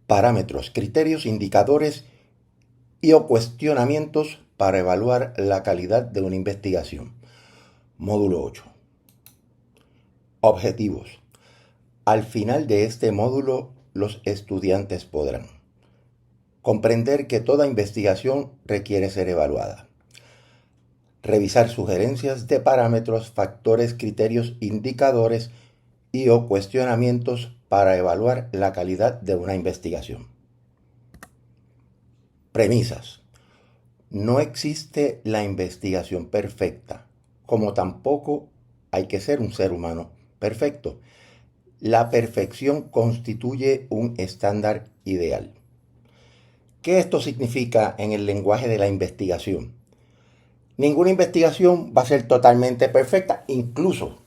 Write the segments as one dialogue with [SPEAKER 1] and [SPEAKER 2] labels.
[SPEAKER 1] Parámetros, criterios, indicadores y o cuestionamientos para evaluar la calidad de una investigación. Módulo 8. Objetivos. Al final de este módulo, los estudiantes podrán comprender que toda investigación requiere ser evaluada, revisar sugerencias de parámetros, factores, criterios, indicadores y o cuestionamientos para evaluar la calidad de una investigación. Premisas. No existe la investigación perfecta, como tampoco hay que ser un ser humano perfecto. La perfección constituye un estándar ideal. ¿Qué esto significa en el lenguaje de la investigación? Ninguna investigación va a ser totalmente perfecta, incluso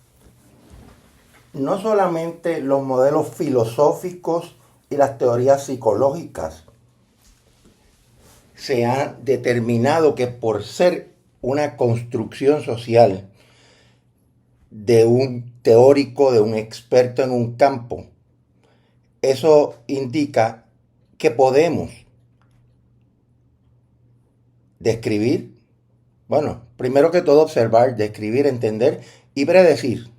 [SPEAKER 1] no solamente los modelos filosóficos y las teorías psicológicas se ha determinado que por ser una construcción social de un teórico, de un experto en un campo, eso indica que podemos describir, bueno, primero que todo observar, describir, entender y predecir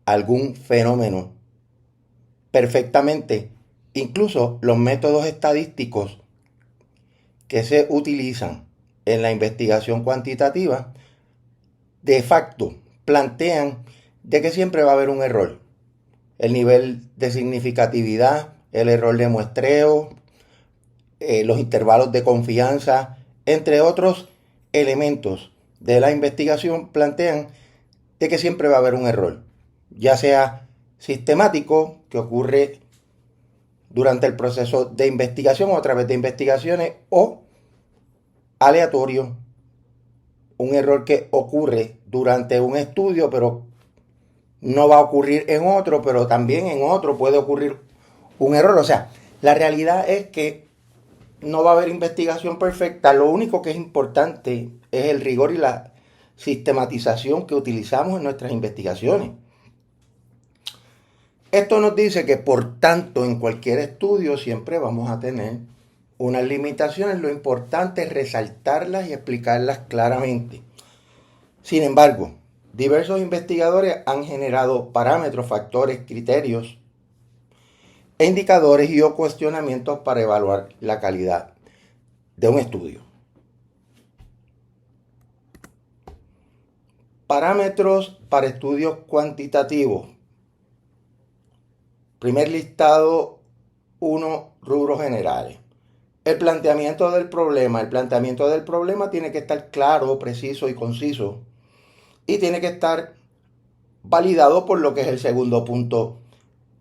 [SPEAKER 1] algún fenómeno perfectamente. Incluso los métodos estadísticos que se utilizan en la investigación cuantitativa de facto plantean de que siempre va a haber un error. El nivel de significatividad, el error de muestreo, los intervalos de confianza, entre otros elementos de la investigación plantean de que siempre va a haber un error, ya sea sistemático, que ocurre durante el proceso de investigación o a través de investigaciones, o aleatorio, un error que ocurre durante un estudio, pero no va a ocurrir en otro, pero también en otro puede ocurrir un error. O sea, la realidad es que no va a haber investigación perfecta. Lo único que es importante es el rigor y la sistematización que utilizamos en nuestras investigaciones. Esto nos dice que, por tanto, en cualquier estudio siempre vamos a tener unas limitaciones. Lo importante es resaltarlas y explicarlas claramente. Sin embargo, diversos investigadores han generado parámetros, factores, criterios e indicadores y o cuestionamientos para evaluar la calidad de un estudio. Parámetros para estudios cuantitativos. Primer listado, 1, rubros generales. El planteamiento del problema. El planteamiento del problema tiene que estar claro, preciso y conciso. Y tiene que estar validado por lo que es el segundo punto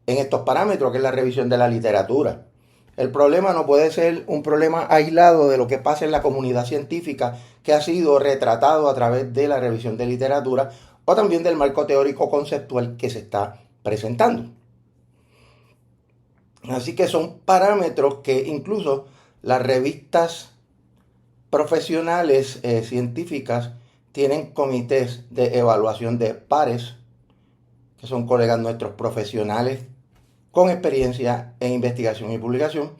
[SPEAKER 1] en estos parámetros, que es la revisión de la literatura. El problema no puede ser un problema aislado de lo que pasa en la comunidad científica, que ha sido retratado a través de la revisión de literatura o también del marco teórico conceptual que se está presentando. Así que son parámetros que incluso las revistas profesionales científicas tienen comités de evaluación de pares, que son colegas nuestros profesionales con experiencia en investigación y publicación,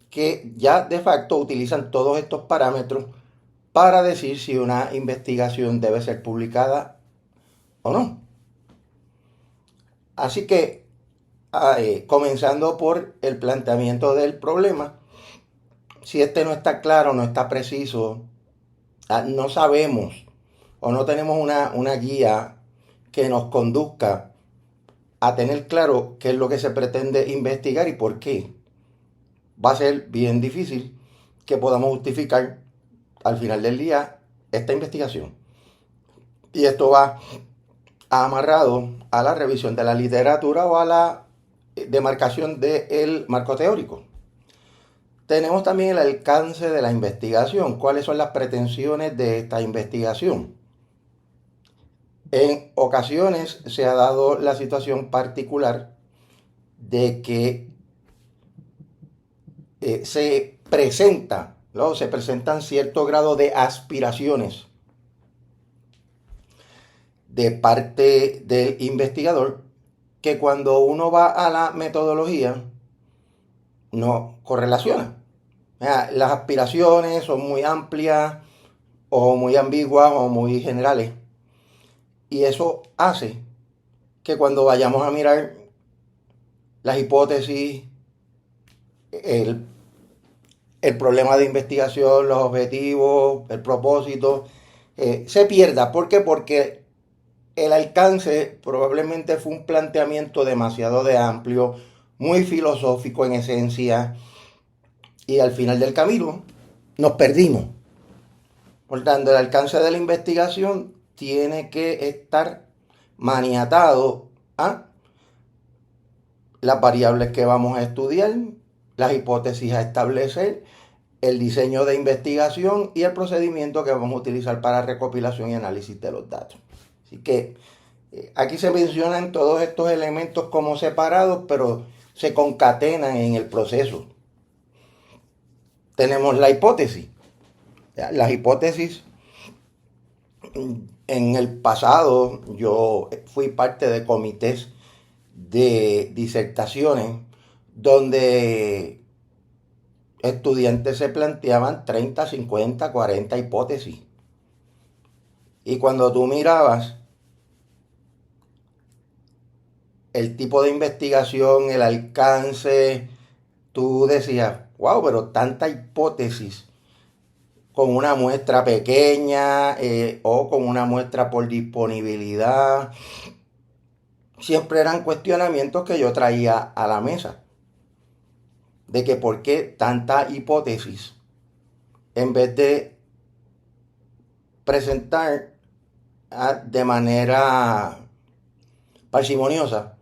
[SPEAKER 1] que ya de facto utilizan todos estos parámetros para decir si una investigación debe ser publicada o no. Así que, comenzando por el planteamiento del problema, si este no está claro, no está preciso, no sabemos o no tenemos una guía que nos conduzca a tener claro qué es lo que se pretende investigar y por qué, va a ser bien difícil que podamos justificar al final del día esta investigación. Y esto va amarrado a la revisión de la literatura o a la demarcación del marco teórico. Tenemos también el alcance de la investigación. ¿Cuáles son las pretensiones de esta investigación? En ocasiones se ha dado la situación particular de que se presentan cierto grado de aspiraciones de parte del investigador que cuando uno va a la metodología no correlaciona. Las aspiraciones son muy amplias o muy ambiguas o muy generales. Y eso hace que cuando vayamos a mirar las hipótesis, el, el problema de investigación, los objetivos, el propósito, se pierda. ¿Por qué? Porque el alcance probablemente fue un planteamiento demasiado de amplio, muy filosófico en esencia, y al final del camino nos perdimos. Por tanto, el alcance de la investigación tiene que estar maniatado a las variables que vamos a estudiar, las hipótesis a establecer, el diseño de investigación y el procedimiento que vamos a utilizar para recopilación y análisis de los datos. Así que aquí se mencionan todos estos elementos como separados, pero se concatenan en el proceso. Tenemos la hipótesis. Las hipótesis, en el pasado yo fui parte de comités de disertaciones donde estudiantes se planteaban 30, 50, 40 hipótesis. Y cuando tú mirabas el tipo de investigación, el alcance, tú decías, wow, pero tanta hipótesis con una muestra pequeña o con una muestra por disponibilidad. Siempre eran cuestionamientos que yo traía a la mesa. De que por qué tanta hipótesis en vez de presentar de manera parsimoniosa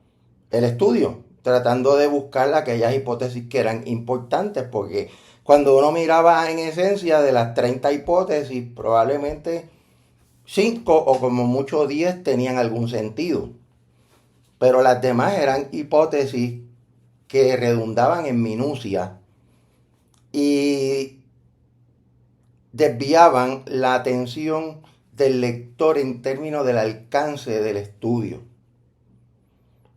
[SPEAKER 1] el estudio, tratando de buscar aquellas hipótesis que eran importantes, porque cuando uno miraba en esencia de las 30 hipótesis, probablemente 5 o como mucho 10 tenían algún sentido, pero las demás eran hipótesis que redundaban en minucia y desviaban la atención del lector en términos del alcance del estudio.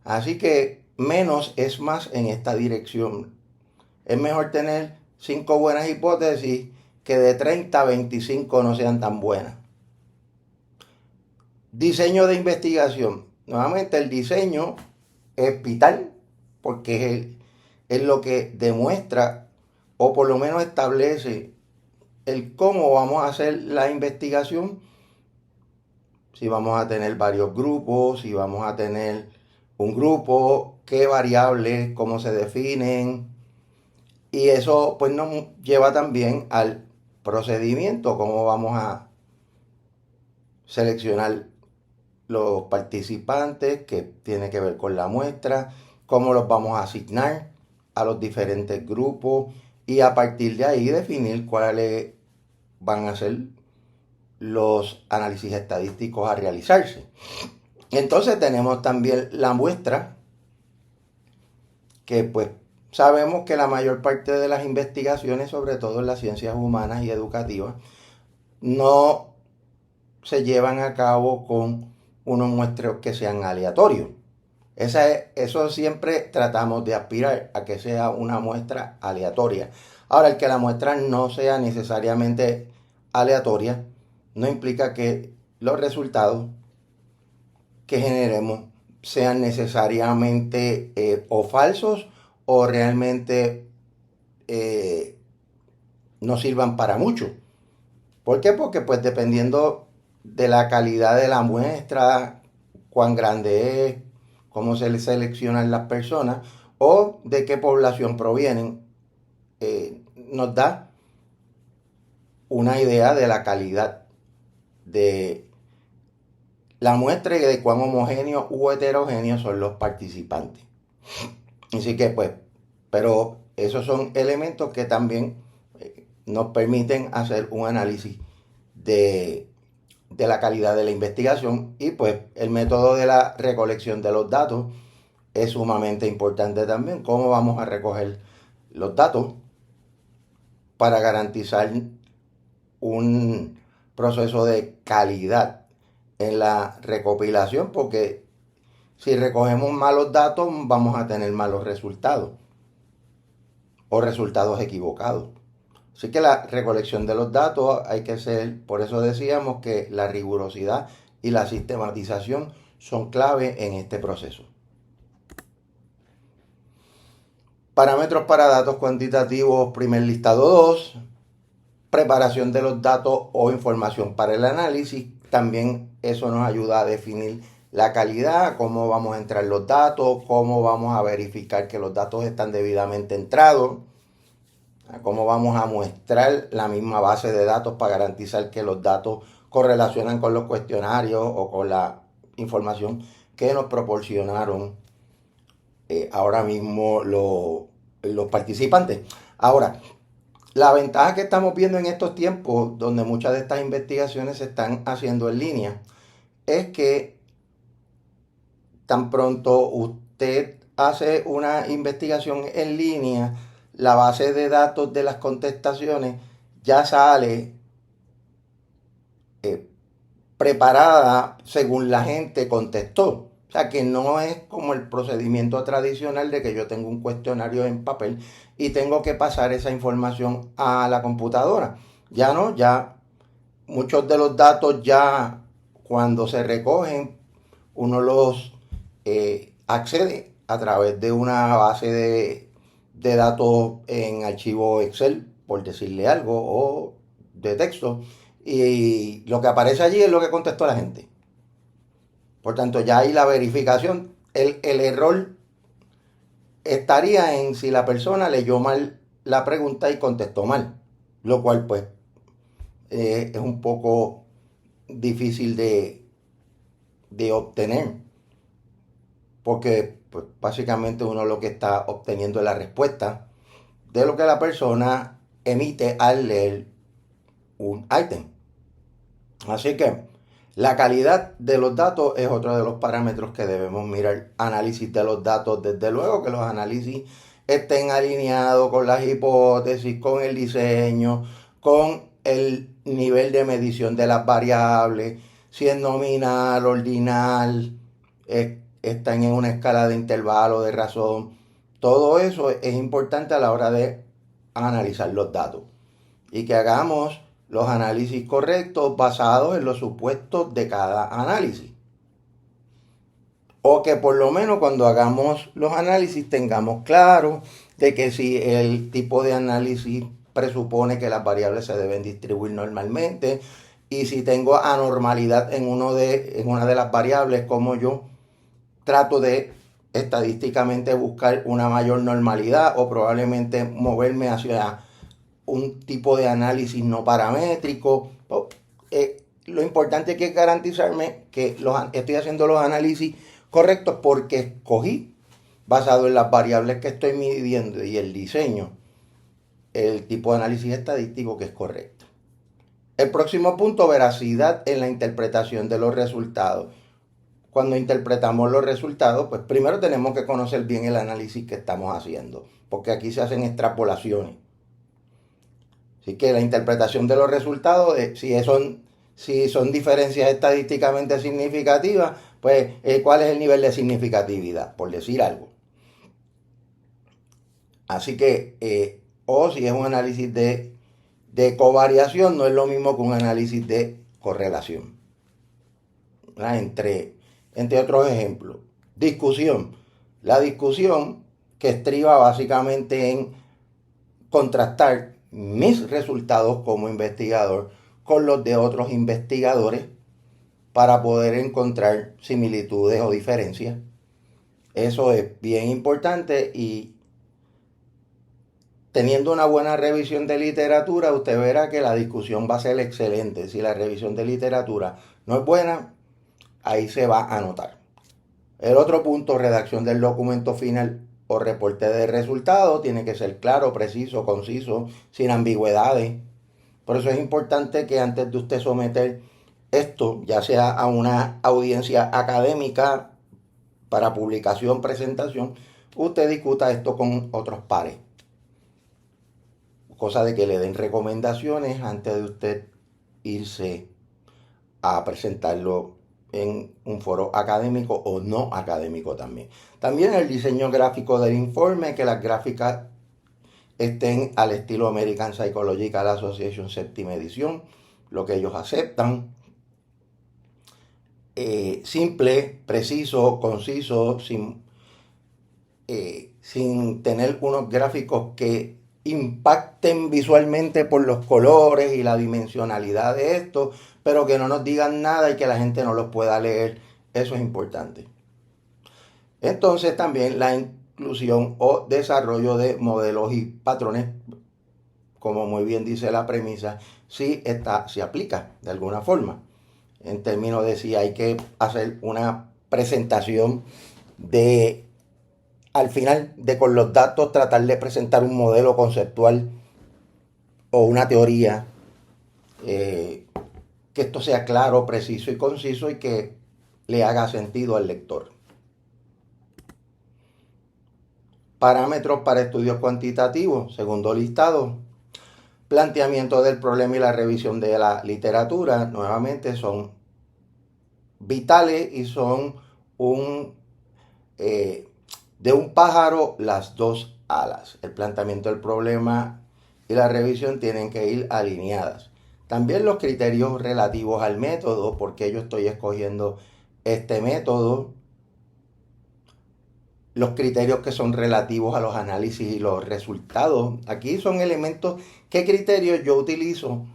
[SPEAKER 1] Así que menos es más en esta dirección. Es mejor tener 5 buenas hipótesis que de 30 a 25 no sean tan buenas. Diseño de investigación. Nuevamente el diseño es vital porque es lo que demuestra o por lo menos establece el cómo vamos a hacer la investigación, si vamos a tener varios grupos, si vamos a tener un grupo, qué variables, cómo se definen. Y eso pues nos lleva también al procedimiento, cómo vamos a seleccionar los participantes, que tiene que ver con la muestra, cómo los vamos a asignar a los diferentes grupos y a partir de ahí definir cuáles van a ser los análisis estadísticos a realizarse. Entonces tenemos también la muestra, que pues sabemos que la mayor parte de las investigaciones, sobre todo en las ciencias humanas y educativas, no se llevan a cabo con unos muestreos que sean aleatorios. Eso siempre tratamos de aspirar a que sea una muestra aleatoria. Ahora, el que la muestra no sea necesariamente aleatoria no implica que los resultados que generemos sean necesariamente o falsos o realmente no sirvan para mucho. ¿Por qué? Porque pues dependiendo de la calidad de la muestra, cuán grande es, cómo se le seleccionan las personas o de qué población provienen, nos da una idea de la calidad de la muestra y de cuán homogéneos u heterogéneos son los participantes. Así que pues, pero esos son elementos que también nos permiten hacer un análisis de la calidad de la investigación y pues el método de la recolección de los datos es sumamente importante también. Cómo vamos a recoger los datos para garantizar un proceso de calidad en la recopilación, porque Si recogemos malos datos, vamos a tener malos resultados o resultados equivocados. Así que la recolección de los datos hay que ser, por eso decíamos que la rigurosidad y la sistematización son clave en este proceso. Parámetros para datos cuantitativos, primer listado 2, preparación de los datos o información para el análisis. También eso nos ayuda a definir la calidad, cómo vamos a entrar los datos, cómo vamos a verificar que los datos están debidamente entrados, cómo vamos a muestrar la misma base de datos para garantizar que los datos correlacionan con los cuestionarios o con la información que nos proporcionaron ahora mismo los participantes. Ahora, la ventaja que estamos viendo en estos tiempos, donde muchas de estas investigaciones se están haciendo en línea, es que tan pronto usted hace una investigación en línea, la base de datos de las contestaciones ya sale preparada según la gente contestó. O sea que no es como el procedimiento tradicional de que yo tengo un cuestionario en papel y tengo que pasar esa información a la computadora. Ya no, ya muchos de los datos ya cuando se recogen uno los accede a través de una base de datos en archivo Excel, por decirle algo, o de texto, y lo que aparece allí es lo que contestó la gente. Por tanto, ya hay la verificación. El error estaría en si la persona leyó mal la pregunta y contestó mal, lo cual pues es un poco difícil de obtener, porque pues, básicamente uno lo que está obteniendo es la respuesta de lo que la persona emite al leer un ítem. Así que la calidad de los datos es otro de los parámetros que debemos mirar. Análisis de los datos, desde luego que los análisis estén alineados con las hipótesis, con el diseño, con el nivel de medición de las variables, si es nominal, ordinal, están en una escala de intervalo, de razón. Todo eso es importante a la hora de analizar los datos y que hagamos los análisis correctos basados en los supuestos de cada análisis. O que por lo menos cuando hagamos los análisis tengamos claro de que si el tipo de análisis presupone que las variables se deben distribuir normalmente y si tengo anormalidad en una de las variables, como yo trato de estadísticamente buscar una mayor normalidad o probablemente moverme hacia un tipo de análisis no paramétrico. Lo importante es que garantizarme que estoy haciendo los análisis correctos porque escogí, basado en las variables que estoy midiendo y el diseño, el tipo de análisis estadístico que es correcto. El próximo punto, veracidad en la interpretación de los resultados. Cuando interpretamos los resultados, pues primero tenemos que conocer bien el análisis que estamos haciendo, porque aquí se hacen extrapolaciones. Así que la interpretación de los resultados, si son diferencias estadísticamente significativas, pues cuál es el nivel de significatividad, por decir algo. Así que, o si es un análisis de covariación, no es lo mismo que un análisis de correlación. Entre otros ejemplos. Discusión. La discusión que estriba básicamente en contrastar mis resultados como investigador con los de otros investigadores para poder encontrar similitudes o diferencias. Eso es bien importante y teniendo una buena revisión de literatura, usted verá que la discusión va a ser excelente. Si la revisión de literatura no es buena, ahí se va a notar. El otro punto, redacción del documento final o reporte de resultados, tiene que ser claro, preciso, conciso, sin ambigüedades. Por eso es importante que antes de usted someter esto, ya sea a una audiencia académica para publicación, presentación, usted discuta esto con otros pares. Cosa de que le den recomendaciones antes de usted irse a presentarlo en un foro académico o no académico también. También el diseño gráfico del informe, que las gráficas estén al estilo American Psychological Association séptima edición, lo que ellos aceptan. Simple, preciso, conciso, sin tener unos gráficos que impacten visualmente por los colores y la dimensionalidad de esto, pero que no nos digan nada y que la gente no los pueda leer. Eso es importante. Entonces también la inclusión o desarrollo de modelos y patrones, como muy bien dice la premisa, si aplica de alguna forma, en términos de si hay que hacer una presentación de, al final, de con los datos tratar de presentar un modelo conceptual o una teoría, que esto sea claro, preciso y conciso y que le haga sentido al lector. Parámetros para estudios cuantitativos, segundo listado. Planteamiento del problema y la revisión de la literatura, nuevamente son vitales y son de un pájaro las dos alas. El planteamiento del problema y la revisión tienen que ir alineadas. También los criterios relativos al método, porque yo estoy escogiendo este método, los criterios que son relativos a los análisis y los resultados. Aquí son elementos, qué criterios yo utilizo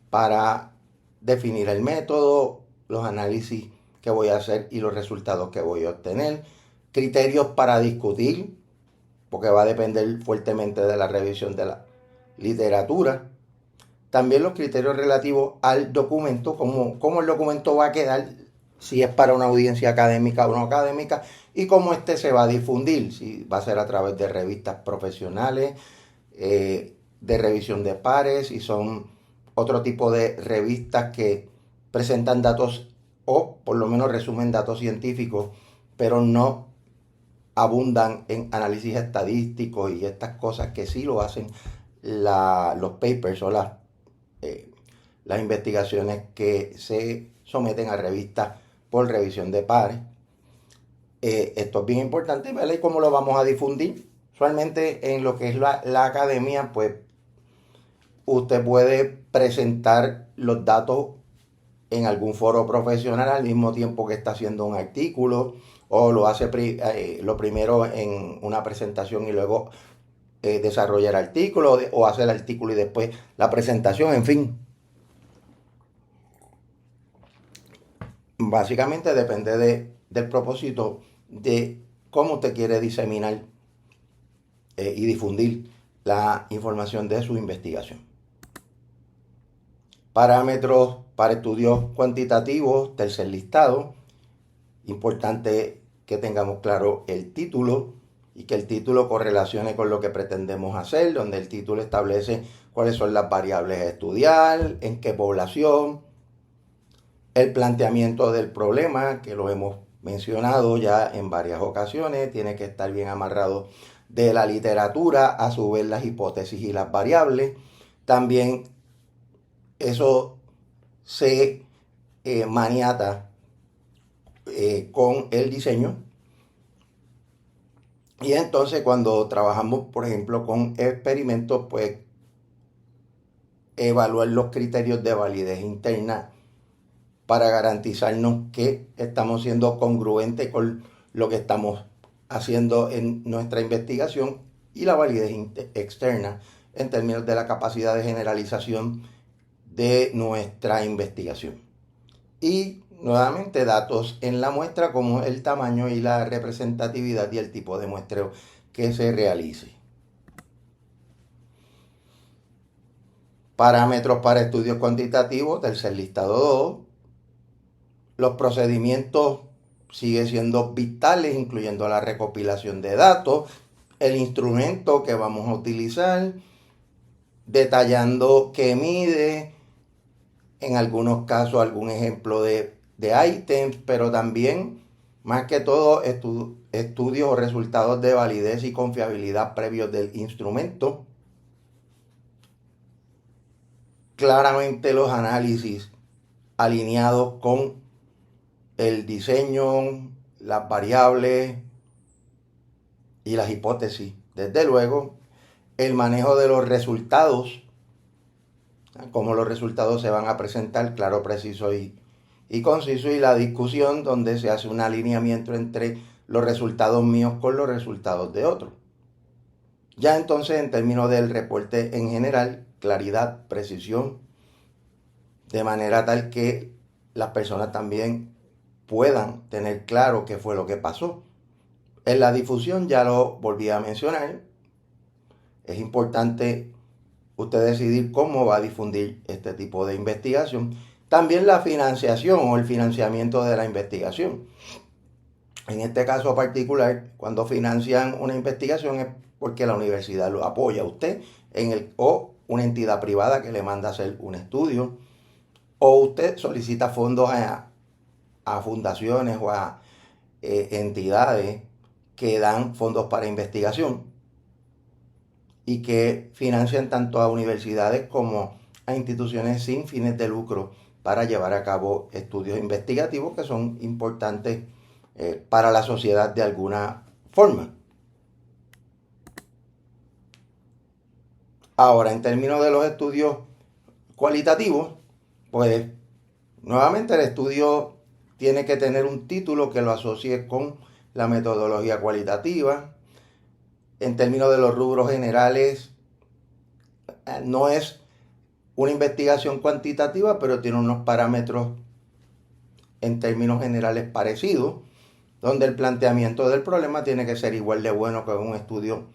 [SPEAKER 1] para definir el método, los análisis que voy a hacer y los resultados que voy a obtener. Criterios para discutir, porque va a depender fuertemente de la revisión de la literatura. También los criterios relativos al documento, cómo el documento va a quedar, si es para una audiencia académica o no académica, y cómo este se va a difundir, si va a ser a través de revistas profesionales, de revisión de pares, si son otro tipo de revistas que presentan datos o por lo menos resumen datos científicos, pero no abundan en análisis estadísticos y estas cosas que sí lo hacen los papers o las investigaciones que se someten a revistas por revisión de pares. Esto es bien importante, ¿vale? ¿Y cómo lo vamos a difundir? Usualmente en lo que es la academia, pues usted puede presentar los datos en algún foro profesional al mismo tiempo que está haciendo un artículo, o lo hace lo primero en una presentación y luego desarrolla el artículo, o hace el artículo y después la presentación, en fin. Básicamente depende del propósito de cómo usted quiere diseminar y difundir la información de su investigación. Parámetros para estudios cuantitativos, tercer listado. Importante que tengamos claro el título y que el título correlacione con lo que pretendemos hacer, donde el título establece cuáles son las variables a estudiar, en qué población, el planteamiento del problema, que lo hemos mencionado ya en varias ocasiones, tiene que estar bien amarrado de la literatura, a su vez las hipótesis y las variables. También eso se maniata con el diseño. Y entonces cuando trabajamos, por ejemplo, con experimentos, pues evaluar los criterios de validez interna para garantizarnos que estamos siendo congruentes con lo que estamos haciendo en nuestra investigación, y la validez externa en términos de la capacidad de generalización de nuestra investigación. Y nuevamente datos en la muestra como el tamaño y la representatividad y el tipo de muestreo que se realice. Parámetros para estudios cuantitativos, tercer listado 2. Los procedimientos siguen siendo vitales, incluyendo la recopilación de datos, el instrumento que vamos a utilizar, detallando qué mide, en algunos casos algún ejemplo de ítems, pero también, más que todo, estudios o resultados de validez y confiabilidad previos del instrumento. Claramente los análisis alineados con el diseño, las variables y las hipótesis. Desde luego, el manejo de los resultados, cómo los resultados se van a presentar, claro, preciso y conciso, y la discusión donde se hace un alineamiento entre los resultados míos con los resultados de otros. Ya entonces, en términos del reporte en general, claridad, precisión, de manera tal que las personas también puedan tener claro qué fue lo que pasó. En la difusión, ya lo volví a mencionar, es importante usted decidir cómo va a difundir este tipo de investigación. También la financiación o el financiamiento de la investigación. En este caso particular, cuando financian una investigación es porque la universidad lo apoya a usted o una entidad privada que le manda a hacer un estudio, o usted solicita fondos a fundaciones o a entidades que dan fondos para investigación y que financian tanto a universidades como a instituciones sin fines de lucro para llevar a cabo estudios investigativos que son importantes para la sociedad de alguna forma. Ahora, en términos de los estudios cualitativos, pues nuevamente el estudio tiene que tener un título que lo asocie con la metodología cualitativa. En términos de los rubros generales, no es una investigación cuantitativa, pero tiene unos parámetros en términos generales parecidos, donde el planteamiento del problema tiene que ser igual de bueno que un estudio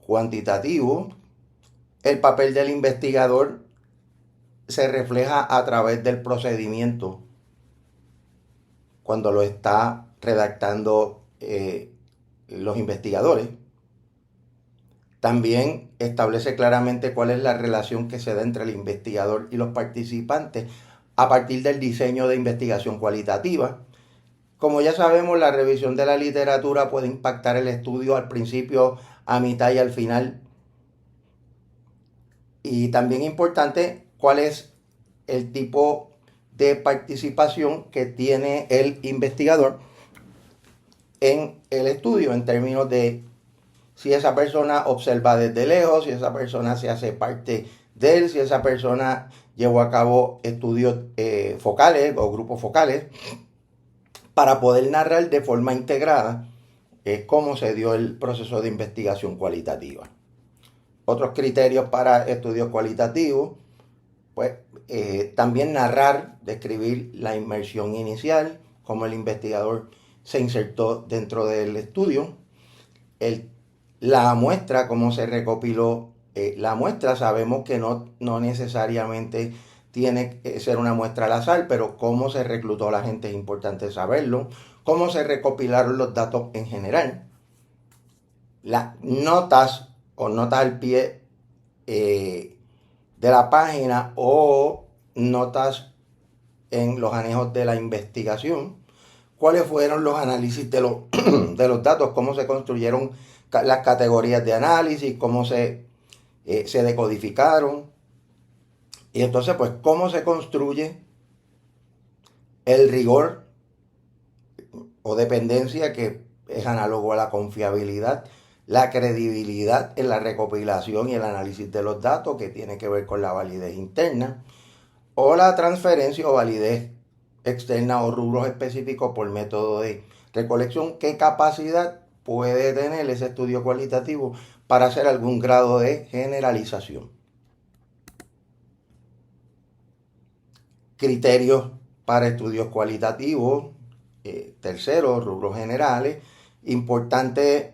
[SPEAKER 1] cuantitativo. El papel del investigador se refleja a través del procedimiento cuando lo está redactando los investigadores. También establece claramente cuál es la relación que se da entre el investigador y los participantes a partir del diseño de investigación cualitativa. Como ya sabemos, la revisión de la literatura puede impactar el estudio al principio, a mitad y al final. Y también importante cuál es el tipo de participación que tiene el investigador en el estudio, en términos de si esa persona observa desde lejos, si esa persona se hace parte de él, si esa persona llevó a cabo estudios focales o grupos focales, para poder narrar de forma integrada cómo se dio el proceso de investigación cualitativa. Otros criterios para estudios cualitativos, pues también narrar, describir la inmersión inicial, cómo el investigador se insertó dentro del estudio, la muestra, cómo se recopiló la muestra. Sabemos que no necesariamente tiene que ser una muestra al azar, pero cómo se reclutó a la gente es importante saberlo, cómo se recopilaron los datos en general, las notas o notas al pie de la página o notas en los anejos de la investigación, cuáles fueron los análisis de los datos, cómo se construyeron las categorías de análisis, cómo se decodificaron, y entonces pues cómo se construye el rigor o dependencia, que es análogo a la confiabilidad, la credibilidad en la recopilación y el análisis de los datos, que tiene que ver con la validez interna, o la transferencia o validez externa o rubros específicos por método de recolección. ¿Qué capacidad puede tener ese estudio cualitativo para hacer algún grado de generalización? Criterios para estudios cualitativos. Tercero, rubros generales. Importante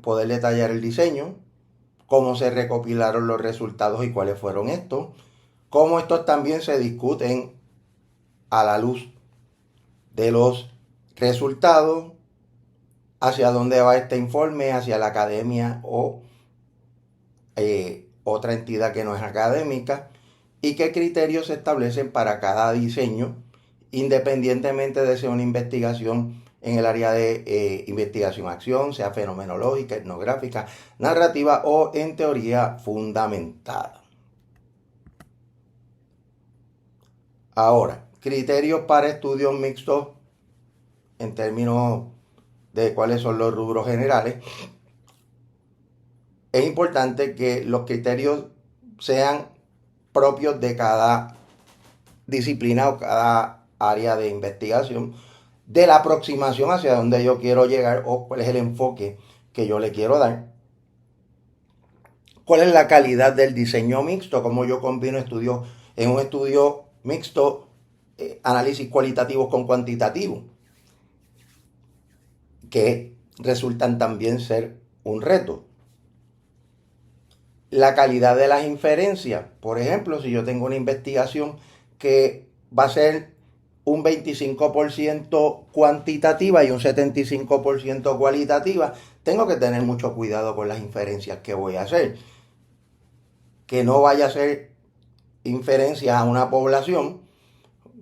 [SPEAKER 1] poder detallar el diseño, cómo se recopilaron los resultados y cuáles fueron estos, cómo estos también se discuten a la luz de los resultados, hacia dónde va este informe, hacia la academia o otra entidad que no es académica, y qué criterios se establecen para cada diseño, independientemente de ser una investigación en el área de investigación-acción, sea fenomenológica, etnográfica, narrativa o en teoría fundamentada. Ahora, criterios para estudios mixtos en términos de cuáles son los rubros generales. Es importante que los criterios sean propios de cada disciplina o cada área de investigación, de la aproximación hacia donde yo quiero llegar o cuál es el enfoque que yo le quiero dar. ¿Cuál es la calidad del diseño mixto? ¿Cómo yo combino estudios en un estudio mixto, análisis cualitativo con cuantitativo? Que resultan también ser un reto. La calidad de las inferencias. Por ejemplo, si yo tengo una investigación que va a ser un 25% cuantitativa y un 75% cualitativa, tengo que tener mucho cuidado con las inferencias que voy a hacer. Que no vaya a ser inferencias a una población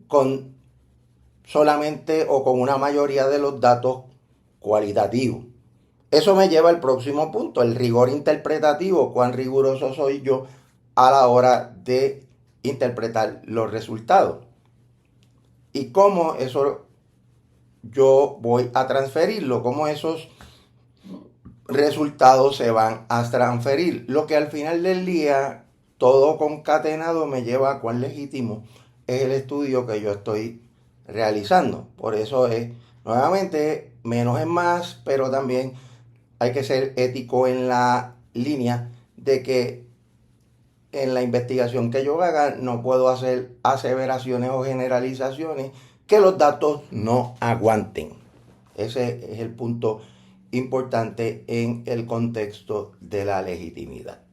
[SPEAKER 1] con solamente o con una mayoría de los datos cualitativos. Eso me lleva al próximo punto, el rigor interpretativo. Cuán riguroso soy yo a la hora de interpretar los resultados. Y cómo eso yo voy a transferirlo, cómo esos resultados se van a transferir. Lo que al final del día, todo concatenado me lleva a cuán legítimo es el estudio que yo estoy realizando. Por eso es, nuevamente, menos es más, pero también hay que ser ético en la línea de que en la investigación que yo haga no puedo hacer aseveraciones o generalizaciones que los datos no aguanten. Ese es el punto importante en el contexto de la legitimidad.